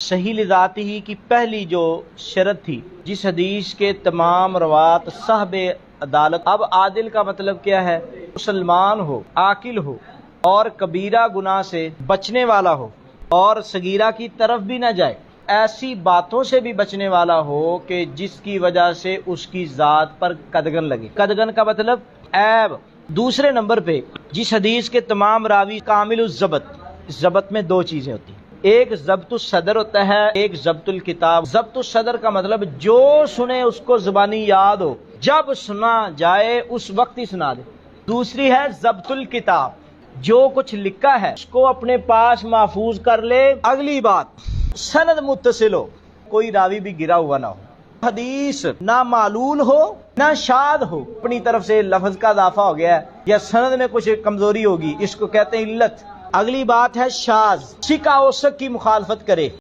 सही लिजाती ही की पहली जो शर्त थी, जिस हदीस के तमाम रवात साहबे अदालत। अब आदिल का मतलब क्या है? मुसलमान हो, आकिल हो और कबीरा गुनाह से बचने वाला हो और सगीरा की तरफ भी ना जाए, ऐसी बातों से भी बचने वाला हो कि जिसकी वजह से उसकी जात पर कदगन लगे। कदगन का मतलब ऐब। दूसरे नंबर पे जिस हदीस के तमाम रावी कामिलुज ज़ब्त। ज़ब्त में दो चीजें होती हैं, एक ज़ब्तुस सदर होता है, एक ज़ब्तुल किताब। ज़ब्तुस सदर का मतलब जो सुने उसको ज़बानी याद हो, जब सुना जाए उस वक्त ही सुना दे। दूसरी है ज़ब्तुल किताब, जो कुछ लिखा है उसको अपने पास महफूज कर ले। अगली बात, सनद मुत्तसिल हो, कोई रावी भी गिरा हुआ ना हो, हदीस ना मालूल हो ना शाद हो, अपनी तरफ से लफ्ज का इजाफा हो गया है या सनद में कुछ कमजोरी होगी, इसको कहते हैं इल्लत। अगली बात है शाज, सिका औसक की मुखालफत करे।